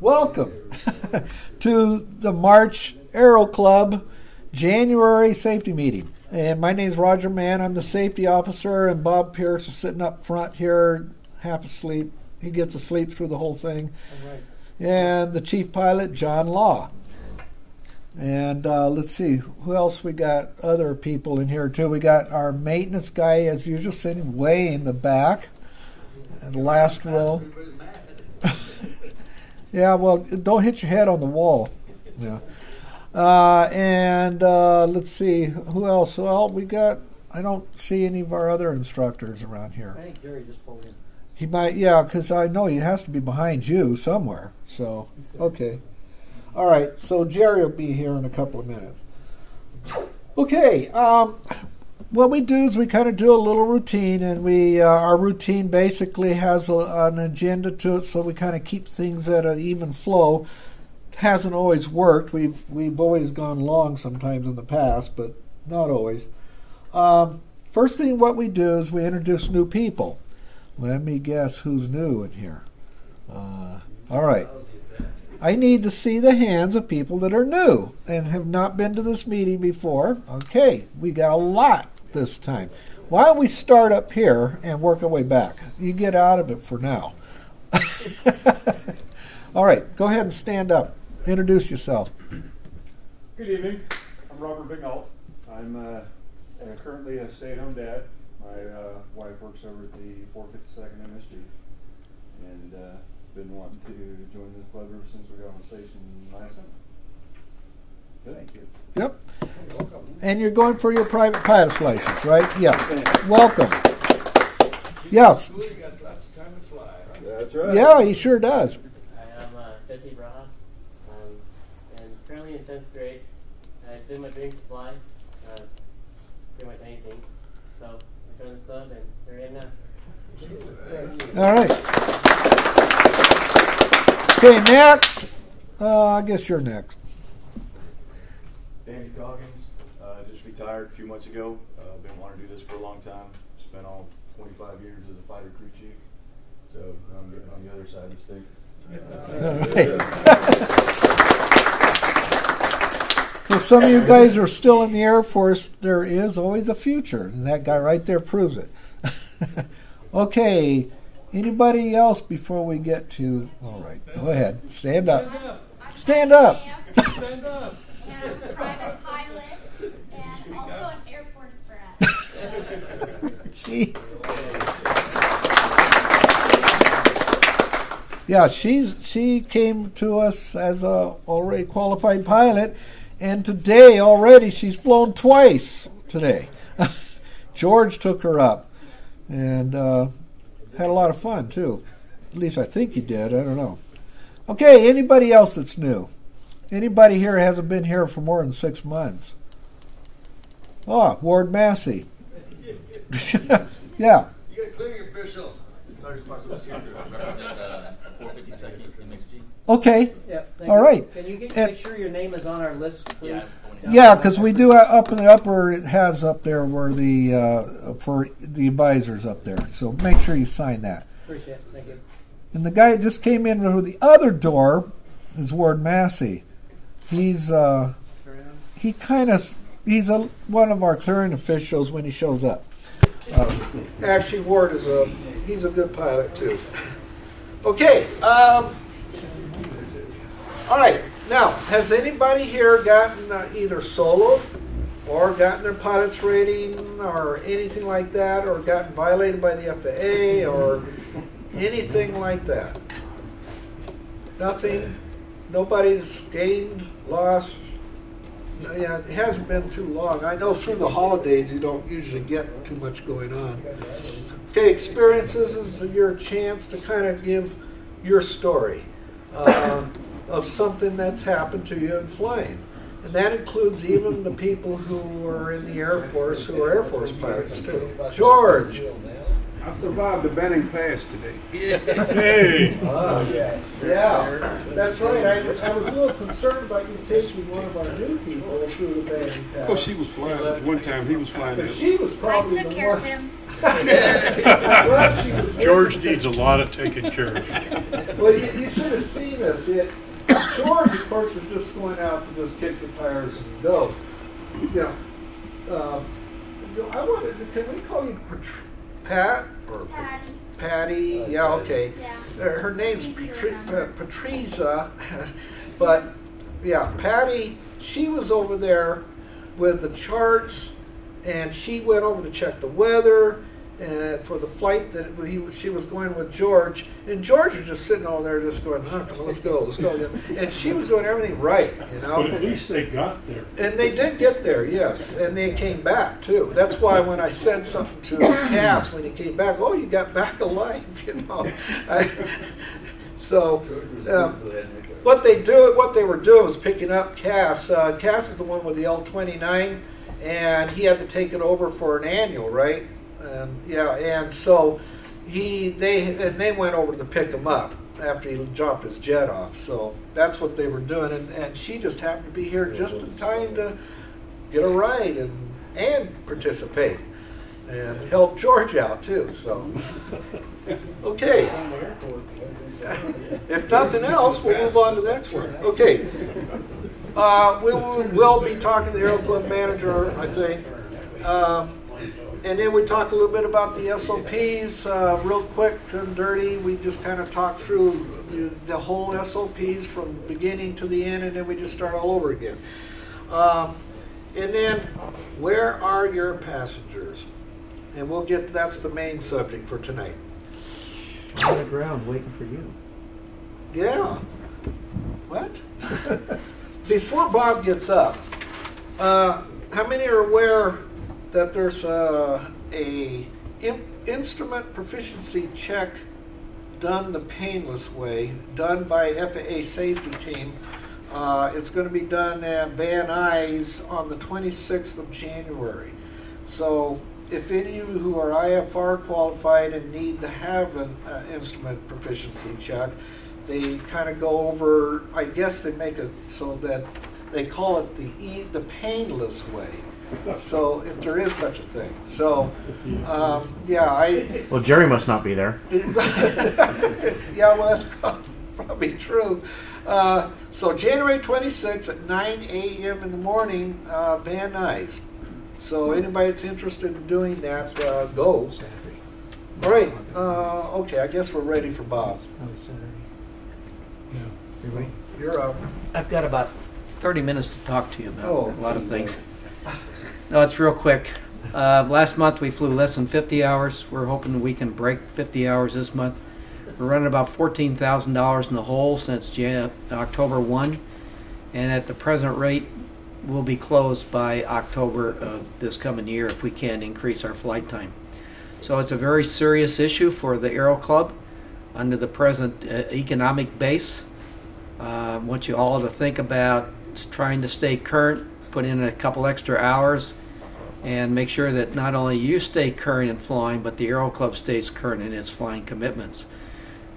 Welcome to the March Aero Club January safety meeting. And my name is Roger Mann. I'm the safety officer, and Bob Pierce is sitting up front here, half asleep. He gets asleep through the whole thing. All right. And the chief pilot, John Law. And let's see, who else we got? Other people in here too. We got our maintenance guy, as usual, sitting way in the back, in the last row. Yeah, well, don't hit your head on the wall. Yeah. And let's see, who else? Well, we got, I don't see any of our other instructors around here. I think Jerry just pulled in. He might, yeah, because I know he has to be behind you somewhere. So, okay. All right, so Jerry will be here in a couple of minutes. Okay, what we do is we kind of do a little routine, and our routine basically has an agenda to it, so we kind of keep things at an even flow. It hasn't always worked. We've always gone long sometimes in the past, but not always. First thing what we do is we introduce new people. Let me guess who's new in here. All right. I need to see the hands of people that are new and have not been to this meeting before. Okay, we got a lot this time. Why don't we start up here and work our way back? You get out of it for now. All right, go ahead and stand up. Introduce yourself. Good evening. I'm Robert Vignault. I'm currently a stay-at-home dad. My wife works over at the 452nd MSG, and been wanting to join this club ever since we got on the station last summer. Thank you. Yep. And you're going for your private pilot's license, right? Yeah. Welcome. Yes. He got lots of time to fly. Huh? That's right. Yeah, he sure does. I'm Jesse Brajas, and currently in 10th grade. It's been my dream to fly, pretty much anything. So I joined this club, and here I am now. All right. Okay, next. I guess you're next. Danny Coggins, just retired a few months ago. Been wanting to do this for a long time. Spent all 25 years as a fighter crew chief. So I'm getting on the other side of the stick. All right. If some of you guys are still in the Air Force, there is always a future. And that guy right there proves it. Okay. Anybody else before we get to... All right, go ahead. Stand up. Stand up. Stand up. And I'm a private pilot and also an Air Force brat. She came to us as a already qualified pilot, and today already she's flown twice today. George took her up, and had a lot of fun too. At least I think he did. I don't know. Okay, anybody else that's new? Anybody here hasn't been here for more than 6 months? Oh, Ward Massey. Yeah. You got cleaning official. Sergeant Sparks here to represent 452nd MXG. Okay. Yeah, all right. Can you make sure your name is on our list, please? Yeah, because we do up in the upper. It has up there where the for the advisors up there. So make sure you sign that. Appreciate it. Thank you. And the guy that just came in through the other door is Ward Massey. He's one of our clearing officials when he shows up. Actually, Ward he's a good pilot too. Okay. All right. Now, has anybody here gotten either solo or gotten their pilot's rating or anything like that, or gotten violated by the FAA or anything like that? Nothing? Nobody's gained, lost? Yeah, it hasn't been too long. I know through the holidays you don't usually get too much going on. Okay, experiences is your chance to kind of give your story of something that's happened to you in flying. And that includes even the people who are in the Air Force, who are Air Force pilots too. George! I survived the Banning Pass today. Hey! Yeah, that's right. I was a little concerned about you taking one of our new people through the Banning Pass. Of course, she was flying. One time he was flying. She was probably I took care of him. I'm glad she was George needs a lot of taking care of. Well, you should have seen this. George, of course, was just going out to just kick the tires and go. Yeah. I wanted. Can we call you Pat or Patty. Patty? Yeah. Okay. Yeah. Her name's Patricia, but yeah, Patty. She was over there with the charts, and she went over to check the weather. For the flight that she was going with George, and George was just sitting over there just going, come on, let's go. And she was doing everything right, you know. But at least they got there. And they did get there, yes, and they came back too. That's why when I said something to Cass when he came back, oh, you got back alive, you know. What they were doing was picking up Cass. Cass is the one with the L29, and he had to take it over for an annual, right? And so they went over to pick him up after he dropped his jet off. So that's what they were doing, and she just happened to be here just in time to get a ride and participate and help George out too. So okay, if nothing else, we'll move on to the next one. Okay, we'll be talking to the Aero Club manager, I think. And then we talk a little bit about the SOPs, real quick and dirty. We just kind of talk through the whole SOPs from beginning to the end, and then we just start all over again. And then, where are your passengers? And that's the main subject for tonight. On the ground waiting for you. Yeah. What? Before Bob gets up, how many are aware that there's a instrument proficiency check done the painless way, done by FAA safety team. It's going to be done at Van Nuys on the 26th of January. So if any of you who are IFR qualified and need to have an instrument proficiency check, they kind of go over, I guess they make it so that they call it the painless way. So if there is such a thing. So Well, Jerry must not be there. Yeah, well, that's probably true. So January 26th at 9 a.m. in the morning, Van Nuys. So anybody that's interested in doing that, go. All right. Okay, I guess we're ready for Bob. You're up. I've got about 30 minutes to talk to you about a lot of things. No, it's real quick. Last month we flew less than 50 hours. We're hoping we can break 50 hours this month. We're running about $14,000 in the hole since October 1, and at the present rate we'll be closed by October of this coming year if we can't increase our flight time. So it's a very serious issue for the Aero Club under the present economic base. I want you all to think about trying to stay current, put in a couple extra hours, and make sure that not only you stay current in flying, but the Aero Club stays current in its flying commitments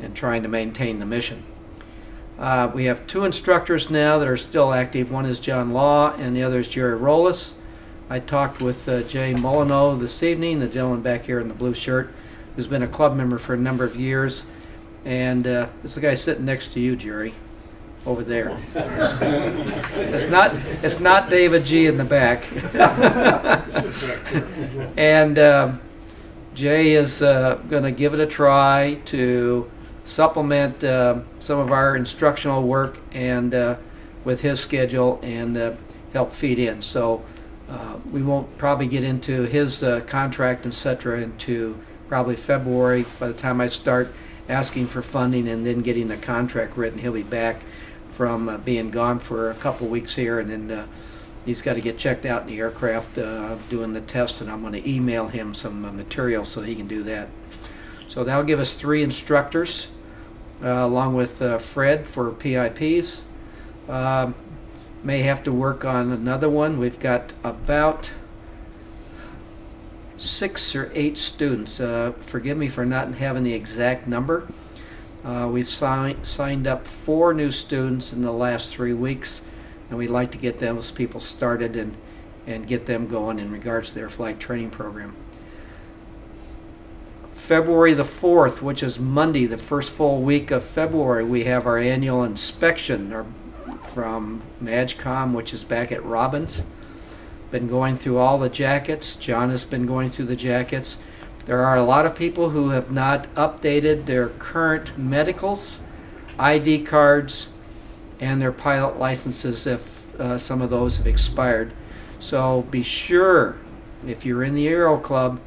and trying to maintain the mission. We have two instructors now that are still active. One is John Law and the other is Jerry Rollis. I talked with Jay Molyneux this evening, the gentleman back here in the blue shirt, who's been a club member for a number of years. And it's the guy sitting next to you, Jerry, over there. It's not David G. in the back. And Jay is going to give it a try to supplement some of our instructional work and with his schedule and help feed in. So we won't probably get into his contract, etc., into probably February. By the time I start asking for funding and then getting the contract written, he'll be back from being gone for a couple weeks here, and then he's got to get checked out in the aircraft doing the tests, and I'm going to email him some material so he can do that. So that'll give us 3 instructors along with Fred for PIPs. May have to work on another one. We've got about 6 or 8 students. Forgive me for not having the exact number. We've signed up 4 new students in the last 3 weeks, and we'd like to get those people started and get them going in regards to their flight training program. February the 4th, which is Monday, the first full week of February, we have our annual inspection from MAGCOM, which is back at Robbins. Been going through all the jackets. John has been going through the jackets. There are a lot of people who have not updated their current medicals, ID cards, and their pilot licenses if some of those have expired. So be sure, if you're in the Aero Club,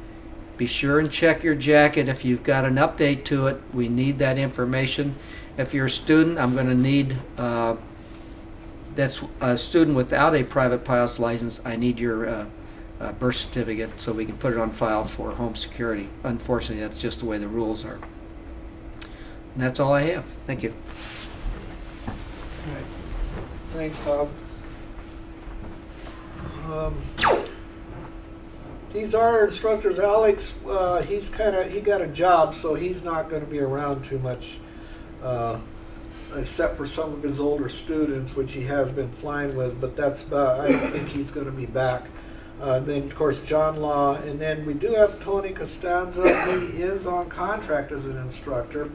be sure and check your jacket if you've got an update to it. We need that information. If you're a student, I'm going to need, that's a student without a private pilot's license, I need your birth certificate so we can put it on file for home security. Unfortunately, that's just the way the rules are. And that's all I have. Thank you. All right. Thanks, Bob. These are our instructors. Alex, he got a job, so he's not going to be around too much, except for some of his older students, which he has been flying with. But that's about. I don't think he's going to be back. Then of course John Law, and then we do have Tony Costanza. He is on contract as an instructor,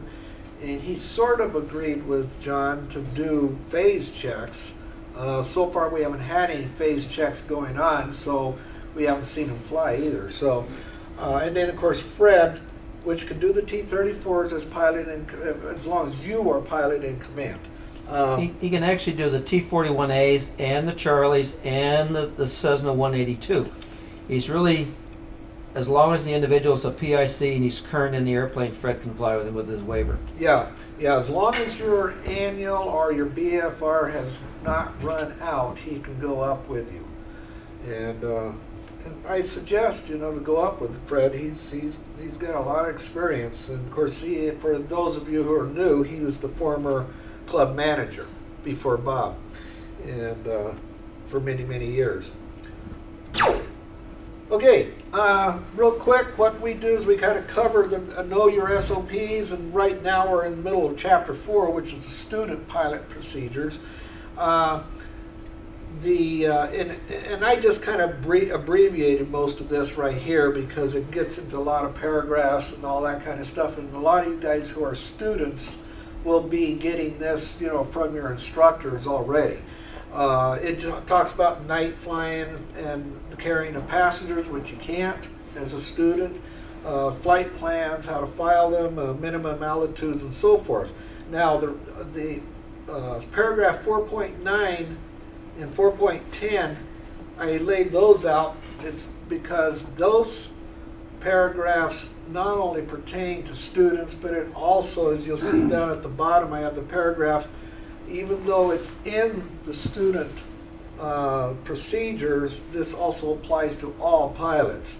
and he sort of agreed with John to do phase checks. So far we haven't had any phase checks going on, so we haven't seen him fly either. So, and then of course Fred, which can do the T-34s as pilot, as long as you are pilot in command. He can actually do the T-41As and the Charlies and the Cessna 182. He's really, as long as the individual is a PIC and he's current in the airplane, Fred can fly with him with his waiver. Yeah, as long as your annual or your BFR has not run out, he can go up with you. And I suggest, to go up with Fred. He's got a lot of experience, and of course, for those of you who are new, he was the former club manager before Bob, and for many years. Okay, real quick, what we do is we kind of cover the know your SOPs, and right now we're in the middle of Chapter 4, which is the student pilot procedures. And I just kind of abbreviated most of this right here because it gets into a lot of paragraphs and all that kind of stuff, and a lot of you guys who are students will be getting this, from your instructors already. It talks about night flying and the carrying of passengers, which you can't as a student, flight plans, how to file them, minimum altitudes, and so forth. Now, the paragraph 4.9 and 4.10, I laid those out. It's because those paragraphs not only pertain to students, but it also, as you'll see down at the bottom, I have the paragraph, even though it's in the student procedures, this also applies to all pilots.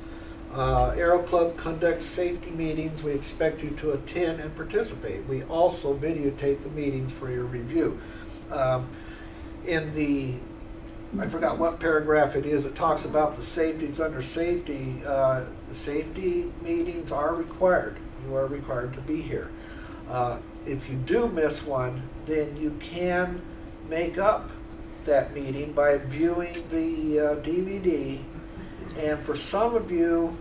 Aero Club conducts safety meetings. We expect you to attend and participate. We also videotape the meetings for your review. In the, I forgot what paragraph it is, it talks about the safety. It's under safety. The safety meetings are required. You are required to be here. If you do miss one, then you can make up that meeting by viewing the DVD. And for some of you,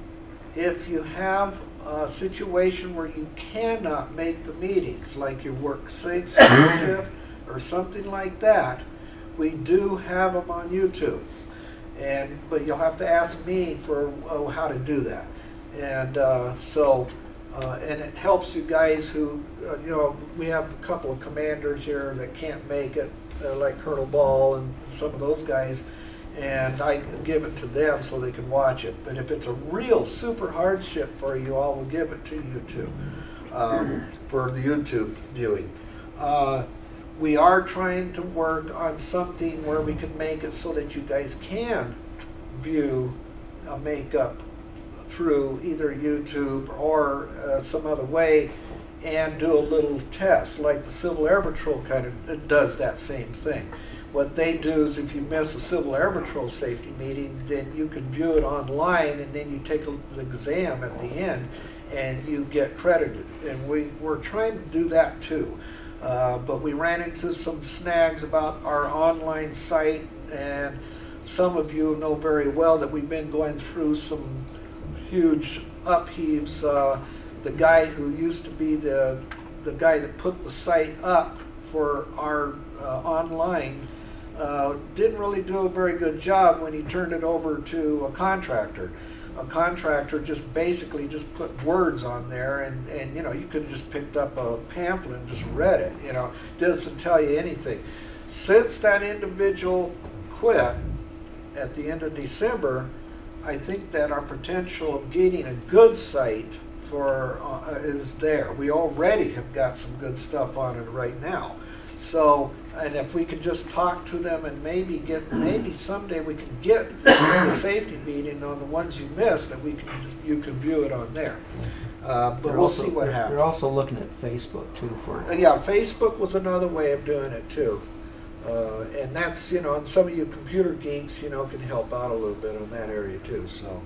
if you have a situation where you cannot make the meetings, like your work shift or something like that, we do have them on YouTube. But you'll have to ask me for how to do that. And and it helps you guys who, we have a couple of commanders here that can't make it, like Colonel Ball and some of those guys, and I give it to them so they can watch it. But if it's a real super hardship for you all, we'll give it to you too, for the YouTube viewing. We are trying to work on something where we can make it so that you guys can view a makeup through either YouTube or some other way and do a little test, like the Civil Air Patrol kind of does that same thing. What they do is if you miss a Civil Air Patrol safety meeting, then you can view it online, and then you take the exam at the end and you get credited. And we're trying to do that too. But we ran into some snags about our online site, and some of you know very well that we've been going through some huge upheaves the guy who used to be the guy that put the site up for our online didn't really do a very good job when he turned it over to a contractor. A contractor just basically just put words on there, and you know, you could have just picked up a pamphlet and just read it. You know, doesn't tell you anything. Since that individual quit at the end of December, I think that our potential of getting a good site for is there. We already have got some good stuff on it right now. So, and if we could just talk to them and maybe someday we can get the safety meeting on the ones you missed, that you can view it on there. But we'll see what happens. You're also looking at Facebook too for. Yeah, Facebook was another way of doing it too. And that's, you know, and some of you computer geeks, you know, can help out a little bit on that area too. So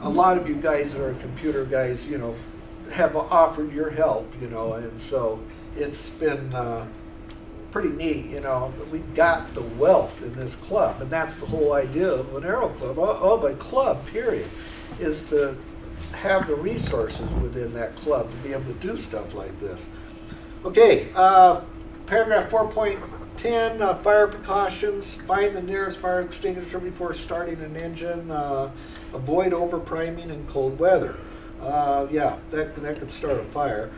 a lot of you guys that are computer guys, you know, have offered your help, you know, and so it's been pretty neat, you know. We got the wealth in this club, and that's the whole idea of an Aero Club, a club, period, is to have the resources within that club to be able to do stuff like this. Okay, paragraph 4.10, fire precautions. Find the nearest fire extinguisher before starting an engine. Avoid overpriming in cold weather. Yeah, that could start a fire.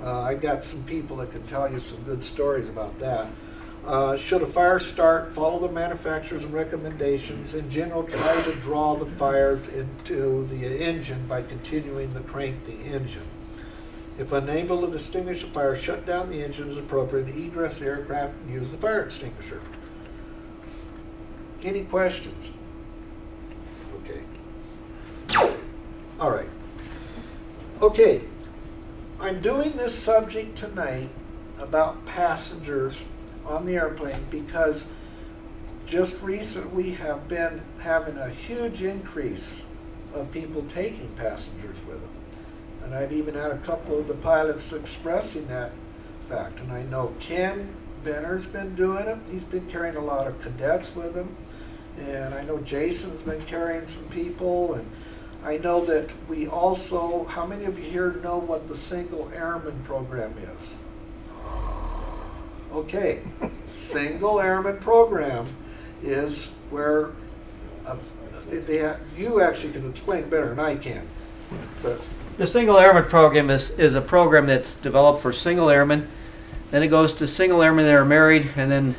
I got some people that can tell you some good stories about that. Should a fire start, follow the manufacturer's recommendations. In general, try to draw the fire into the engine by continuing to crank the engine. If unable to extinguish a fire, shut down the engine as appropriate and egress the aircraft and use the fire extinguisher. Any questions? Okay. All right. Okay. I'm doing this subject tonight about passengers on the airplane because just recently we have been having a huge increase of people taking passengers with them. And I've even had a couple of the pilots expressing that fact. And I know Ken Benner's been doing it. He's been carrying a lot of cadets with him. And I know Jason's been carrying some people. And I know that we also, how many of you here know what the Single Airman program is? Okay, Single Airman program is where you actually can explain better than I can. But the Single Airman program is a program that's developed for single airmen. Then it goes to single airmen that are married, and then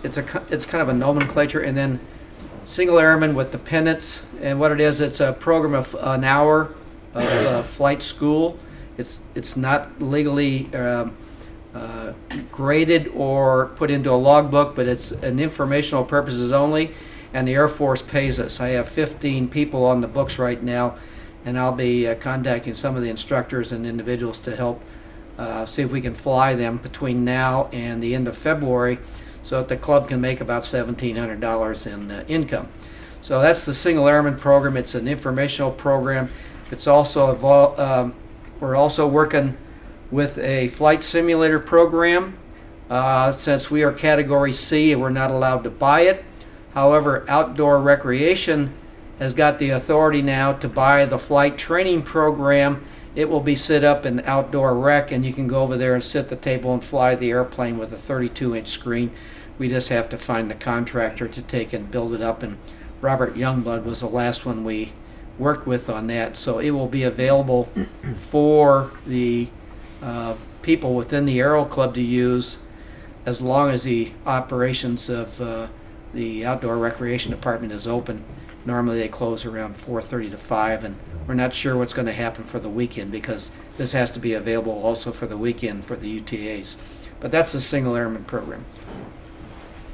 it's kind of a nomenclature, and then single airmen with dependents. And what it is, it's a program of an hour of flight school. It's not legally graded or put into a logbook, but it's an informational purposes only, and the Air Force pays us. I have 15 people on the books right now, and I'll be contacting some of the instructors and individuals to help see if we can fly them between now and the end of February so that the club can make about $1,700 in income. So that's the Single Airman program. It's an informational program. It's also we're also working with a flight simulator program. Since we are Category C, we're not allowed to buy it. However, Outdoor Recreation has got the authority now to buy the flight training program. It will be set up in Outdoor Rec, and you can go over there and sit at the table and fly the airplane with a 32-inch screen. We just have to find the contractor to take and build it up, and Robert Youngblood was the last one we worked with on that. So it will be available for the people within the Aero Club to use as long as the operations of the Outdoor Recreation Department is open. Normally they close around 4:30 to 5, and we're not sure what's going to happen for the weekend because this has to be available also for the weekend for the UTAs. But that's the Single Airman program.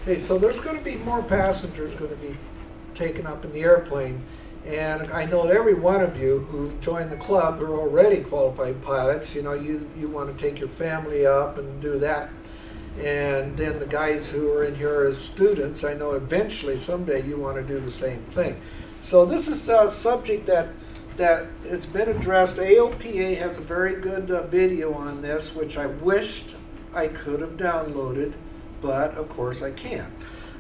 Okay, so there's going to be more passengers going to be taken up in the airplane, and I know that every one of you who joined the club are already qualified pilots. You know, you want to take your family up and do that. And then the guys who are in here as students, I know eventually someday you want to do the same thing. So this is a subject that it's been addressed. AOPA has a very good video on this, which I wished I could have downloaded, but of course I can't.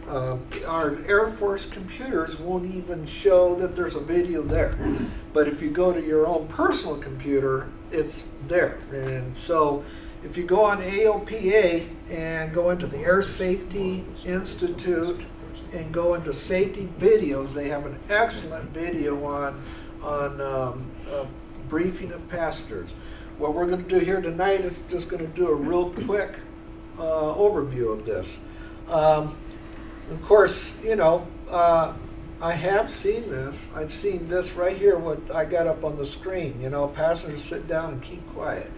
Our Air Force computers won't even show that there's a video there. But if you go to your own personal computer, it's there. And so if you go on AOPA and go into the Air Safety Institute and go into safety videos, they have an excellent video on briefing of passengers. What we're going to do here tonight is just going to do a real quick overview of this. Of course, you know, I have seen this. I've seen this right here, what I got up on the screen. You know, passengers sit down and keep quiet.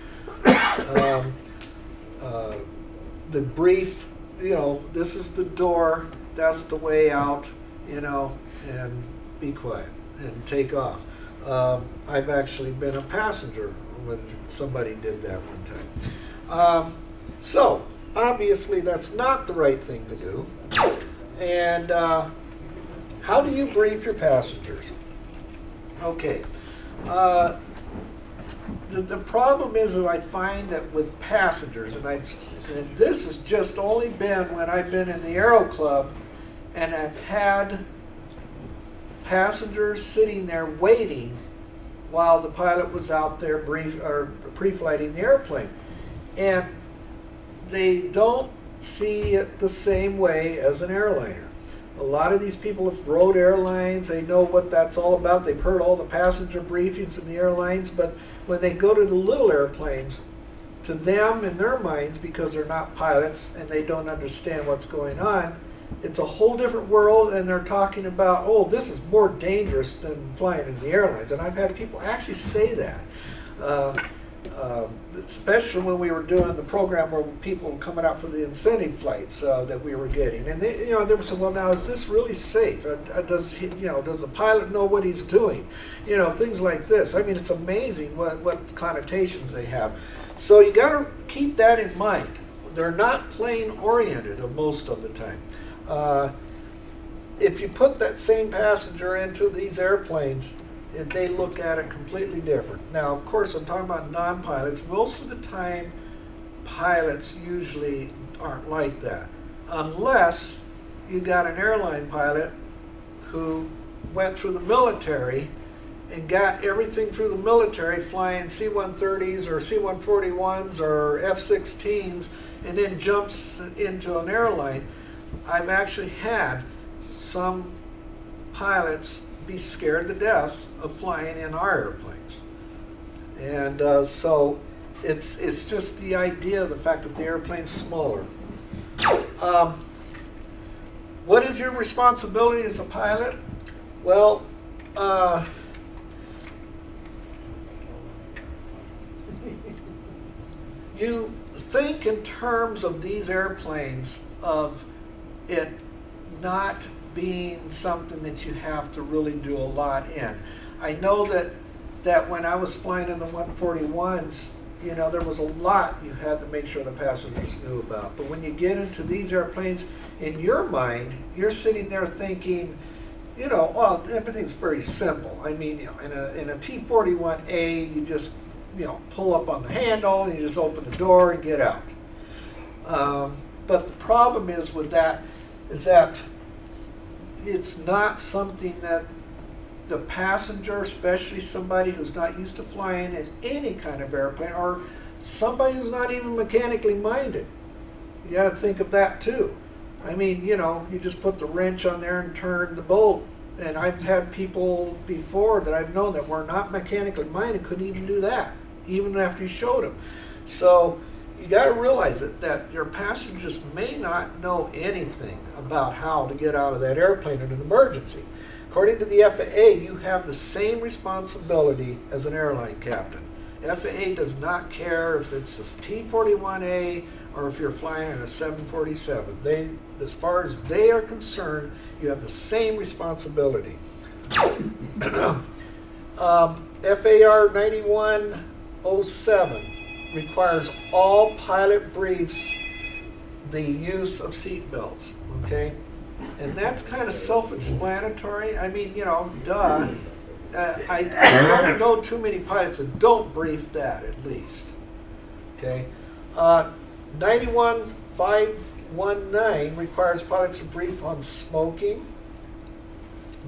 The brief, you know, this is the door, that's the way out, you know, and be quiet and take off. I've actually been a passenger when somebody did that one time. So, obviously that's not the right thing to do. And how do you brief your passengers? Okay. The problem is that I find that with passengers, and this has just only been when I've been in the Aero Club and I've had passengers sitting there waiting while the pilot was out there pre-flighting the airplane. And they don't see it the same way as an airliner. A lot of these people have rode airlines, they know what that's all about, they've heard all the passenger briefings in the airlines, but when they go to the little airplanes, to them in their minds, because they're not pilots and they don't understand what's going on, it's a whole different world, and they're talking about, oh, this is more dangerous than flying in the airlines. And I've had people actually say that. Especially when we were doing the program where people were coming out for the incentive flights that we were getting, and they, you know, they were saying, "Well, now is this really safe? Does the pilot know what he's doing? You know, things like this." I mean, it's amazing what connotations they have. So you got to keep that in mind. They're not plane oriented most of the time. If you put that same passenger into these airplanes, they look at it completely different. Now, of course, I'm talking about non-pilots. Most of the time, pilots usually aren't like that. Unless you got an airline pilot who went through the military and got everything through the military, flying C-130s or C-141s or F-16s, and then jumps into an airline. I've actually had some pilots be scared to death of flying in our airplanes. And so it's just the idea of the fact that the airplane's smaller. What is your responsibility as a pilot? Well, you think in terms of these airplanes of it not being something that you have to really do a lot in. I know that when I was flying in the 141s, you know, there was a lot you had to make sure the passengers knew about. But when you get into these airplanes, in your mind, you're sitting there thinking, you know, well, everything's very simple. I mean, you know, in a T-41A, you just, you know, pull up on the handle and you just open the door and get out. But the problem is with that is that it's not something that the passenger, especially somebody who's not used to flying in any kind of airplane, or somebody who's not even mechanically minded. You got to think of that too. I mean, you know, you just put the wrench on there and turn the bolt. And I've had people before that I've known that were not mechanically minded, couldn't even do that, even after you showed them. So you got to realize that your passengers may not know anything about how to get out of that airplane in an emergency. According to the FAA, you have the same responsibility as an airline captain. FAA does not care if it's a T-41A or if you're flying in a 747. As far as they are concerned, you have the same responsibility. FAR 9107 requires all pilot briefs the use of seat belts, okay? And that's kind of self-explanatory. I mean, you know, duh. I don't know too many pilots that don't brief that, at least. Okay. 91.5 1.9 requires pilots to brief on smoking,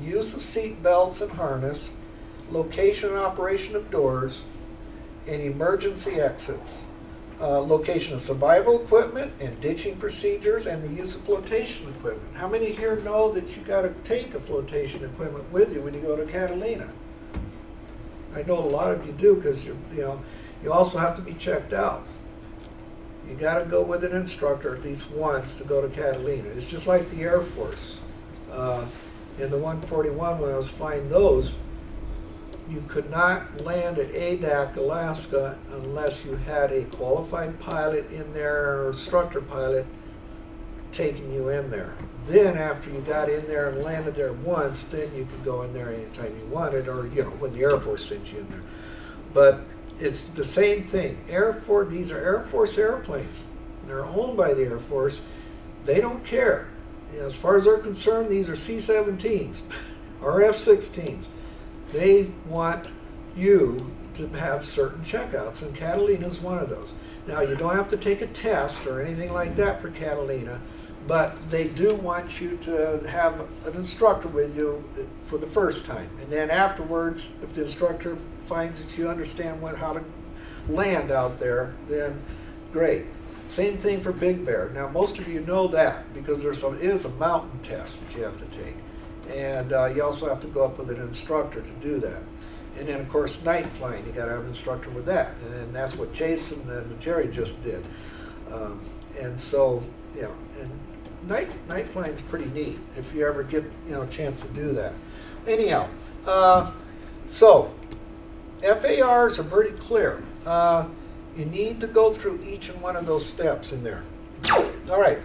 use of seat belts and harness, location and operation of doors, and emergency exits, location of survival equipment and ditching procedures, and the use of flotation equipment. How many here know that you got to take a flotation equipment with you when you go to Catalina? I know a lot of you do, because you also have to be checked out. You got to go with an instructor at least once to go to Catalina. It's just like the Air Force. In the 141, when I was flying those, you could not land at ADAC, Alaska, unless you had a qualified pilot in there, or instructor pilot, taking you in there. Then after you got in there and landed there once, then you could go in there anytime you wanted, or when the Air Force sent you in there. But it's the same thing. These are Air Force airplanes. They're owned by the Air Force. They don't care. As far as they're concerned, these are C-17s or F-16s. They want you to have certain checkouts, and Catalina is one of those. Now, you don't have to take a test or anything like that for Catalina, but they do want you to have an instructor with you for the first time. And then afterwards, if the instructor finds that you understand how to land out there, then great. Same thing for Big Bear. Now, most of you know that because it is a mountain test that you have to take. And you also have to go up with an instructor to do that. And then, of course, night flying, you got to have an instructor with that. And that's what Jason and Jerry just did. And so, and night flying is pretty neat if you ever get a chance to do that. Anyhow, so FARs are very clear. You need to go through each and one of those steps in there. All right.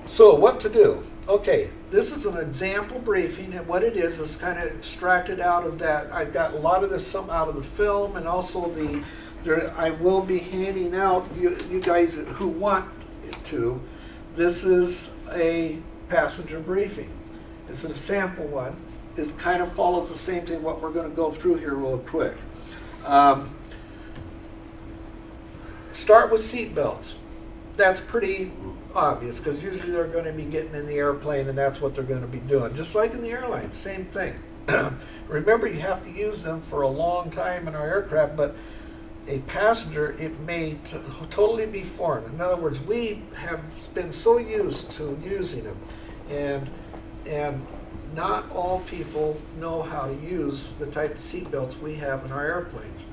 So what to do? Okay, this is an example briefing, and what it is kind of extracted out of that. I've got a lot of this, some out of the film, and also I will be handing out, you guys who want it to, this is a passenger briefing. It's a sample one. It kind of follows the same thing what we're going to go through here real quick. Start with seat belts. That's pretty obvious because usually they're going to be getting in the airplane and that's what they're going to be doing. Just like in the airlines, same thing. Remember, you have to use them for a long time in our aircraft, but a passenger, it may totally be foreign. In other words, we have been so used to using them, and not all people know how to use the type of seat belts we have in our airplanes.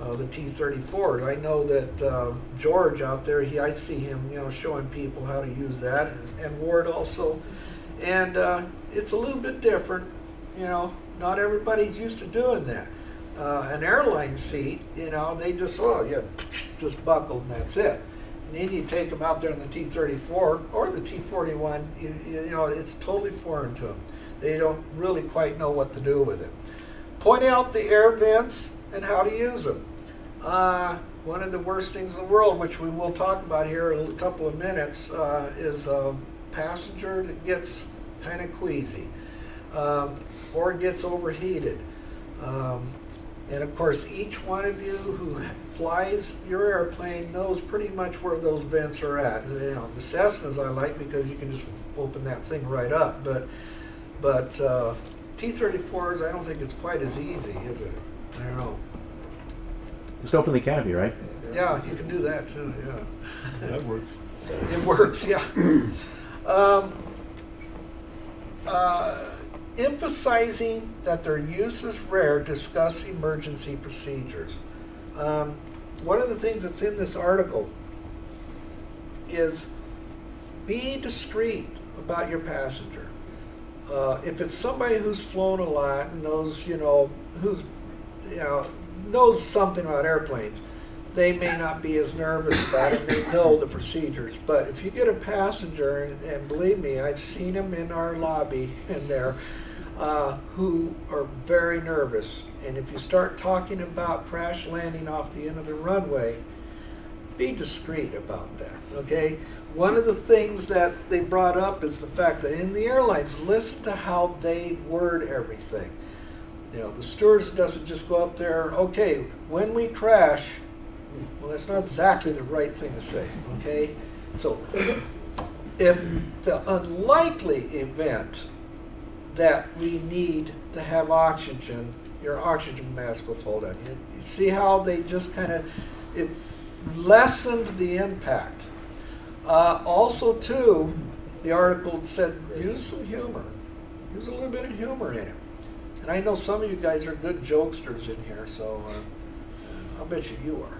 The T-34. I know that George out there, I see him, showing people how to use that, and Ward also. And it's a little bit different, Not everybody's used to doing that. An airline seat, they just just buckled and that's it. And then you take them out there in the T-34 or the T-41, it's totally foreign to them. They don't really quite know what to do with it. Point out the air vents and how to use them. One of the worst things in the world, which we will talk about here in a couple of minutes, is a passenger that gets kind of queasy or gets overheated. And of course, each one of you who flies your airplane knows pretty much where those vents are at. The Cessnas I like because you can just open that thing right up, but T-34s, I don't think it's quite as easy, is it? I don't know. Just open the canopy, right? Yeah, you can do that too, yeah. That works. It works, yeah. Emphasizing that their use is rare, discuss emergency procedures. One of the things that's in this article is be discreet about your passenger. If it's somebody who's flown a lot and knows, knows something about airplanes, they may not be as nervous about it. They know the procedures. But if you get a passenger, and believe me, I've seen them in our lobby in there, who are very nervous. And if you start talking about crash landing off the end of the runway, be discreet about that, okay? One of the things that they brought up is the fact that in the airlines, listen to how they word everything. The stewardess doesn't just go up there, okay, when we crash, well, that's not exactly the right thing to say, okay? So if the unlikely event that we need to have oxygen, your oxygen mask will fall down. You see how they just kind of, it lessened the impact. Also, too, the article said use some humor. Use a little bit of humor in it. And I know some of you guys are good jokesters in here, so I'll bet you are.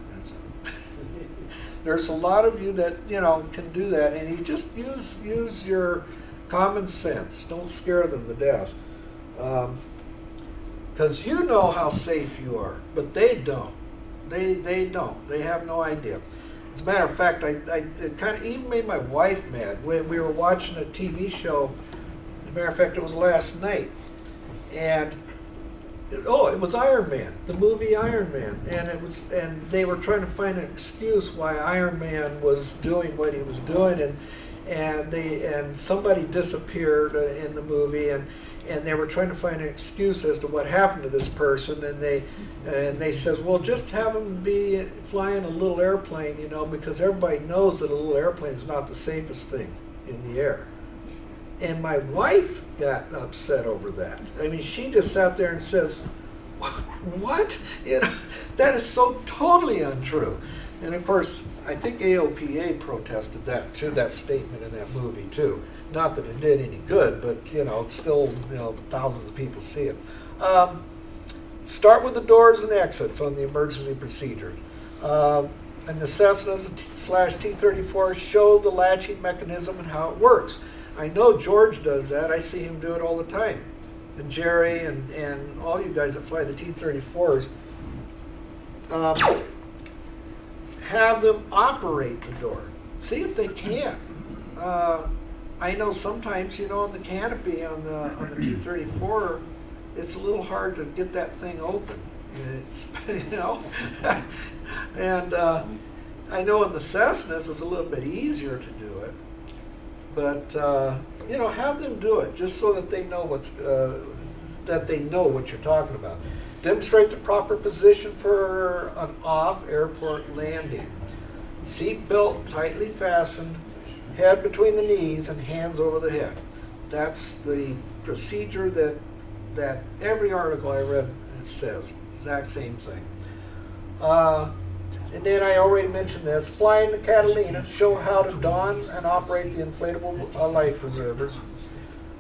There's a lot of you that, you know, can do that, and you just use your common sense. Don't scare them to death. Because you know how safe you are, but they don't. They don't. They have no idea. As a matter of fact, it kind of even made my wife mad when we were watching a TV show. As a matter of fact, it was last night, and it was Iron Man, the movie Iron Man, and they were trying to find an excuse why Iron Man was doing what he was doing, and somebody disappeared in the movie, and they were trying to find an excuse as to what happened to this person, and they says, well, just have him be flying a little airplane, you know, because everybody knows that a little airplane is not the safest thing in the air. And my wife got upset over that. I mean, she just sat there and says, what? You know, that is so totally untrue. And of course, I think AOPA protested that too, that statement in that movie too. Not that it did any good, but you know, it's still, you know, thousands of people see it. Start with the doors and exits on the emergency procedures. And the Cessnas / T-34 show the latching mechanism and how it works. I know George does that. I see him do it all the time. And Jerry and all you guys that fly the T-34s, have them operate the door. See if they can. I know sometimes, you know, on the canopy on the T-34, it's a little hard to get that thing open. It's, you know, and I know in the Cessnas it's a little bit easier to do it. But you know, have them do it just so that they know what you're talking about. Demonstrate the proper position for an off-airport landing. Seat belt tightly fastened, head between the knees, and hands over the head. That's the procedure that every article I read says. Exact same thing. And then I already mentioned this, flying the Catalina, show how to don and operate the inflatable life preservers.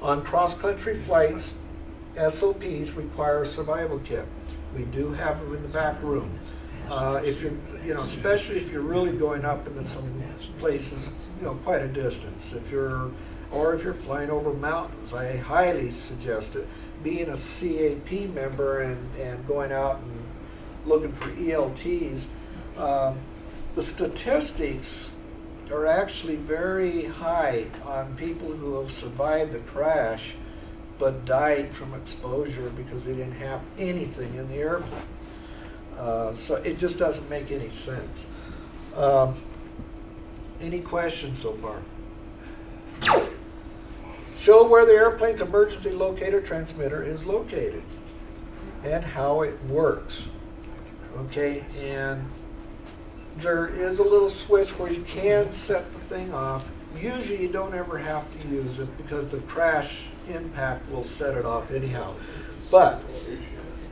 On cross-country flights, SOPs require a survival kit. We do have them in the back room. If you're, you know, especially if you're really going up into some places, you know, quite a distance. If you're flying over mountains, I highly suggest it. Being a CAP member and going out and looking for ELTs, the statistics are actually very high on people who have survived the crash but died from exposure because they didn't have anything in the airplane. So it just doesn't make any sense. Any questions so far? Show where the airplane's emergency locator transmitter is located and how it works. Okay, and there is a little switch where you can set the thing off. Usually you don't ever have to use it because the crash impact will set it off anyhow. But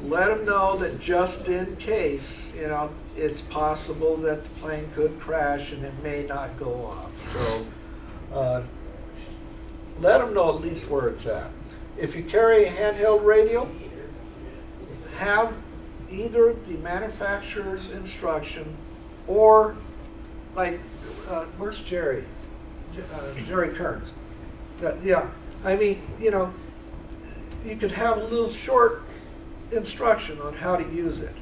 let them know that just in case, you know, it's possible that the plane could crash and it may not go off. So let them know at least where it's at. If you carry a handheld radio, have either the manufacturer's instruction or, like, where's Jerry? Jerry Kearns. Yeah, I mean, you know, you could have a little short instruction on how to use it.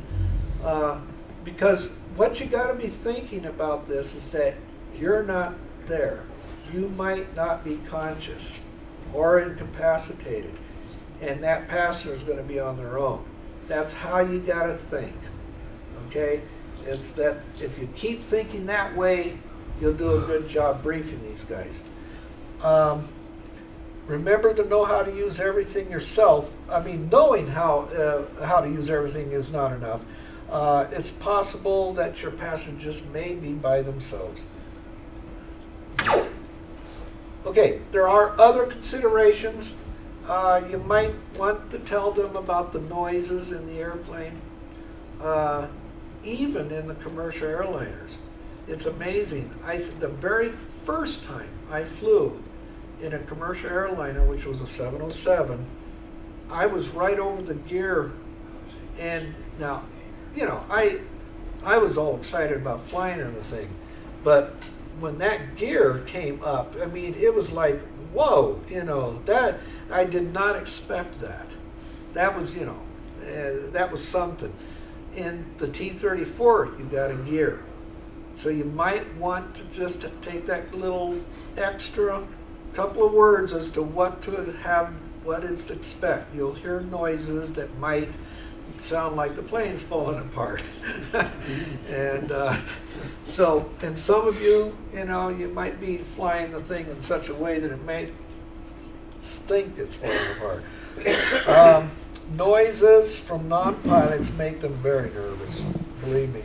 Because what you got to be thinking about this is that you're not there. You might not be conscious or incapacitated, and that passenger is going to be on their own. That's how you got to think. Okay? It's that if you keep thinking that way, you'll do a good job briefing these guys. Remember to know how to use everything yourself. I mean, knowing how to use everything is not enough. It's possible that your passenger just may be by themselves. Okay, there are other considerations. You might want to tell them about the noises in the airplane, even in the commercial airliners. It's amazing. The very first time I flew in a commercial airliner, which was a 707, I was right over the gear, and now, you know, I was all excited about flying in the thing, but when that gear came up, I mean, it was like, whoa, you know, that I did not expect that. That was, you know, that was something. In the T-34, you got a gear. So you might want to just take that little extra couple of words as to what to have, what is to expect. You'll hear noises that might sound like the plane's falling apart. And so, and some of you, you know, you might be flying the thing in such a way that it may think it's falling apart. Noises from non-pilots make them very nervous, believe me.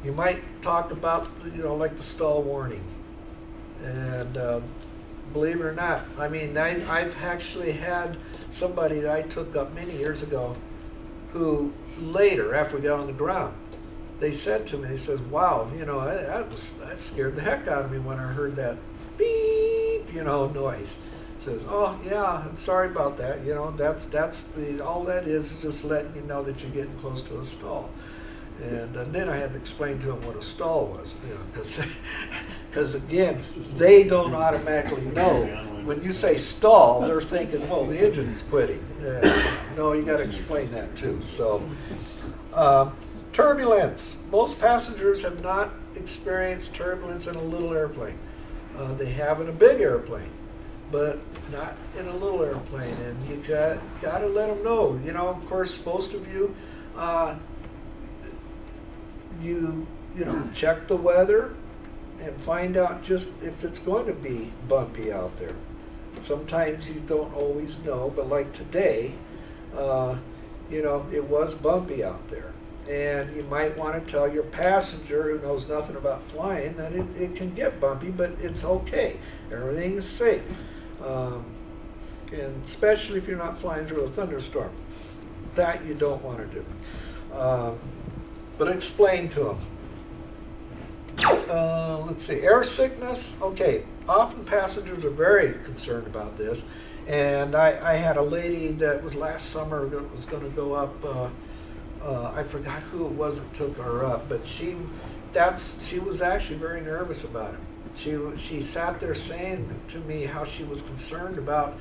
You might talk about, you know, like the stall warning. And believe it or not, I mean, I've actually had somebody that I took up many years ago who later, after we got on the ground, they said to me, they says, wow, you know, that scared the heck out of me when I heard that beep, you know, noise. Says, oh yeah, I'm sorry about that. You know, that's all that is just letting you know that you're getting close to a stall. And then I had to explain to them what a stall was, you know, because again, they don't automatically know. When you say stall, they're thinking, well, the engine's quitting. No, you got to explain that too. So, turbulence. Most passengers have not experienced turbulence in a little airplane. They have in a big airplane, but not in a little airplane. And you got to let them know. You know, of course, most of you, you know, check the weather and find out just if it's going to be bumpy out there. Sometimes you don't always know, but like today, you know, it was bumpy out there. And you might want to tell your passenger who knows nothing about flying that it can get bumpy, but it's okay. Everything is safe. And especially if you're not flying through a thunderstorm. That you don't want to do. But explain to them. Let's see, air sickness. Okay, often passengers are very concerned about this. And I had a lady that was last summer that was going to go up. I forgot who it was that took her up, but she was actually very nervous about it. She sat there saying to me how she was concerned about,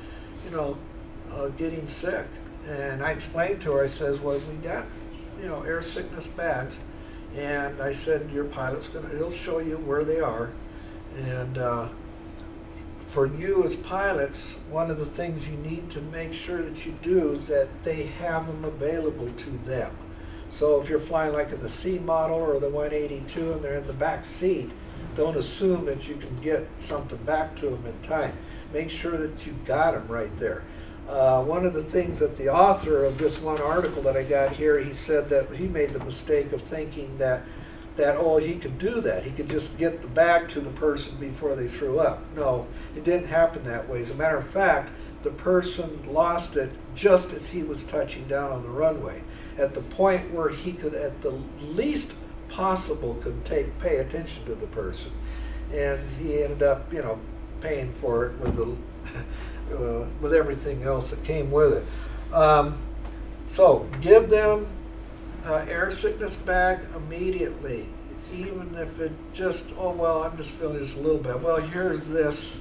you know, getting sick. And I explained to her, I says, well, we got, you know, air sickness bags, and I said your pilot's he'll show you where they are. And for you as pilots, one of the things you need to make sure that you do is that they have them available to them. So if you're flying like in the C model or the 182 and they're in the back seat, don't assume that you can get something back to them in time. Make sure that you got them right there. One of the things that the author of this one article that I got here, he said that he made the mistake of thinking that oh, he could do that. He could just get the bag to the person before they threw up. No, it didn't happen that way. As a matter of fact, the person lost it just as he was touching down on the runway, at the point where he could, at the least possible, could pay attention to the person. And he ended up, you know, paying for it with the with everything else that came with it. So give them air sickness bag immediately, even if it just, oh well, I'm just feeling just a little bit. Well, here's this,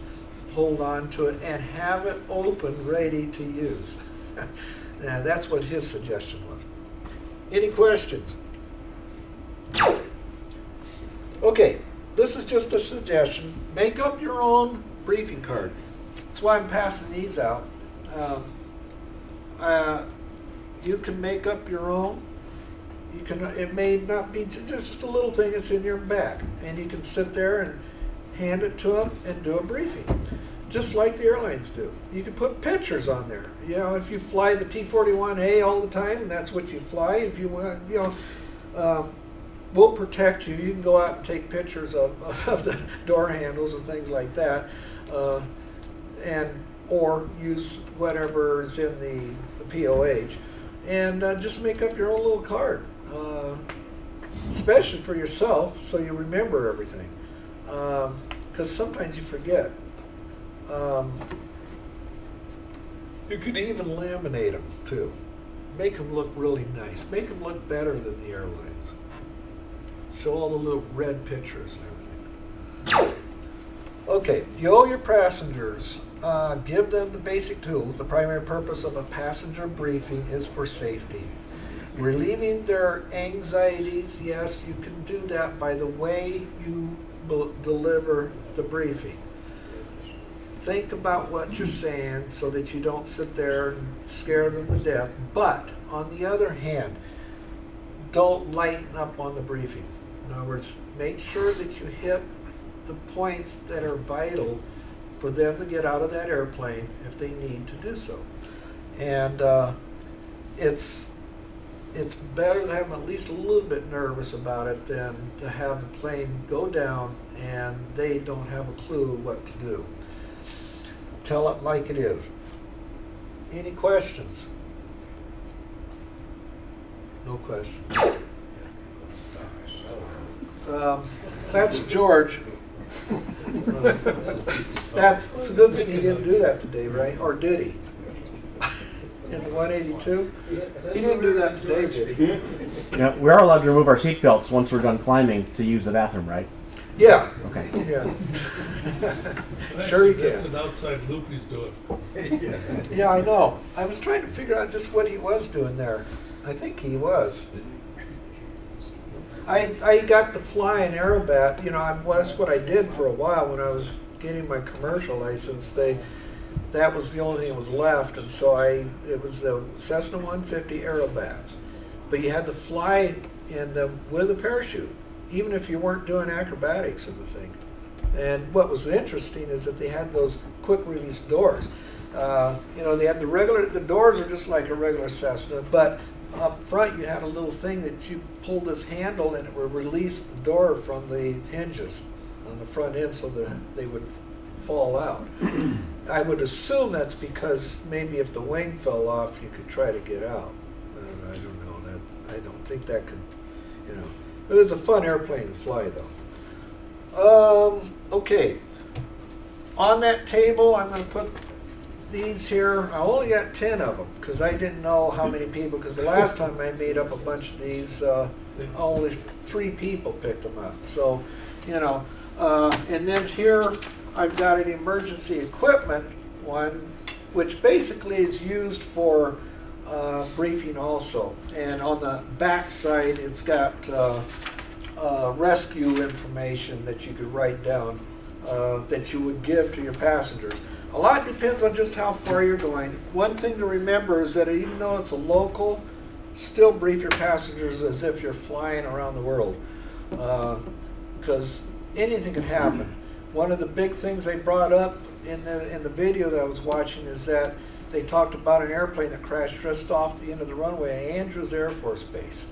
hold on to it and have it open, ready to use. And that's what his suggestion was. Any questions? Okay, this is just a suggestion. Make up your own briefing card. That's why I'm passing these out. You can make up your own. You can. It may not be just a little thing that's in your bag, and you can sit there and hand it to them and do a briefing, just like the airlines do. You can put pictures on there. You know, if you fly the T-41A all the time, and that's what you fly. If you want, you know, we'll protect you. You can go out and take pictures of the door handles and things like that. or use whatever is in the POH, and just make up your own little card, especially for yourself, so you remember everything. Because sometimes you forget. You could even laminate them too. Make them look really nice. Make them look better than the airlines. Show all the little red pictures and everything. Okay, you owe your passengers. Give them the basic tools. The primary purpose of a passenger briefing is for safety. Relieving their anxieties, yes, you can do that by the way you deliver the briefing. Think about what you're saying so that you don't sit there and scare them to death. But, on the other hand, don't lighten up on the briefing. In other words, make sure that you hit the points that are vital for them to get out of that airplane if they need to do so. And it's better to have them at least a little bit nervous about it than to have the plane go down and they don't have a clue what to do. Tell it like it is. Any questions? No questions. That's George. It's a good thing he didn't do that today, right? Or did he? In the 182? He didn't do that today, did he? Yeah, we are allowed to remove our seatbelts once we're done climbing to use the bathroom, right? Yeah. Okay. Yeah. Sure you can. That's an outside loop he's doing. Yeah, I know. I was trying to figure out just what he was doing there. I think he was. I got to fly an Aerobat. You know, that's what I did for a while when I was getting my commercial license. That was the only thing that was left, and so it was the Cessna 150 Aerobats. But you had to fly in them with a parachute, even if you weren't doing acrobatics in the thing. And what was interesting is that they had those quick release doors. You know, they had the doors are just like a regular Cessna, but up front you had a little thing that you pulled this handle and it would release the door from the hinges on the front end so that they would fall out. I would assume that's because maybe if the wing fell off you could try to get out. I don't know. I don't think that could, you know. It was a fun airplane to fly though. Okay. On that table I'm going to put these here. I only got 10 of them because I didn't know how many people, because the last time I made up a bunch of these, only 3 people picked them up. So, you know, and then here I've got an emergency equipment one, which basically is used for briefing also. And on the back side, it's got rescue information that you could write down that you would give to your passengers. A lot depends on just how far you're going. One thing to remember is that even though it's a local, still brief your passengers as if you're flying around the world, because anything can happen. One of the big things they brought up in the video that I was watching is that they talked about an airplane that crashed just off the end of the runway at Andrews Air Force Base.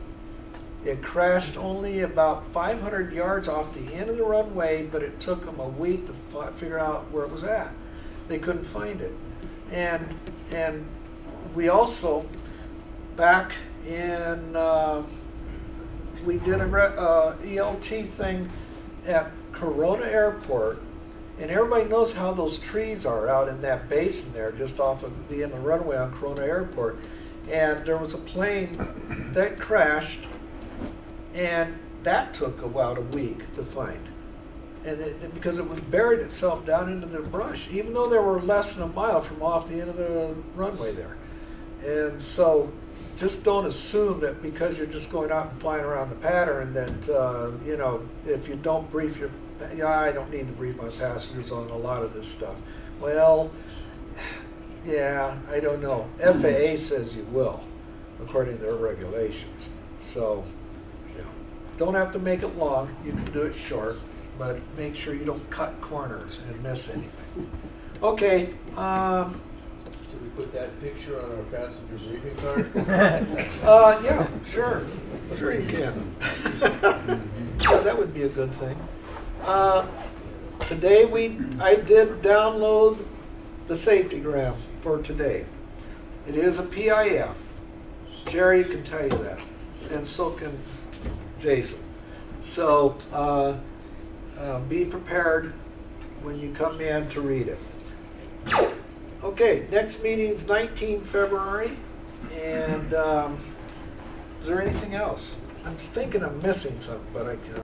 It crashed only about 500 yards off the end of the runway, but it took them a week to figure out where it was at. They couldn't find it. And we also, back in, we did a ELT thing at Corona Airport, and everybody knows how those trees are out in that basin there, just off of the end of the runway on Corona Airport. And there was a plane that crashed, and that took about a week to find. And because it was buried itself down into the brush, even though they were less than a mile from off the end of the runway there. And so just don't assume that because you're just going out and flying around the pattern that, you know, if you don't brief your, I don't need to brief my passengers on a lot of this stuff. Well, yeah, I don't know. FAA says you will, according to their regulations. So, you know, don't have to make it long. You can do it short, but make sure you don't cut corners and miss anything. Okay. Should we put that picture on our passenger briefing card? Yeah, sure. Sure you can. Yeah, that would be a good thing. Today I did download the safety-gram for today. It is a PIF. Jerry can tell you that, and so can Jason. So be prepared when you come in to read it. Okay, next meeting's 19 February, and is there anything else? I'm thinking I'm missing something, but I can't.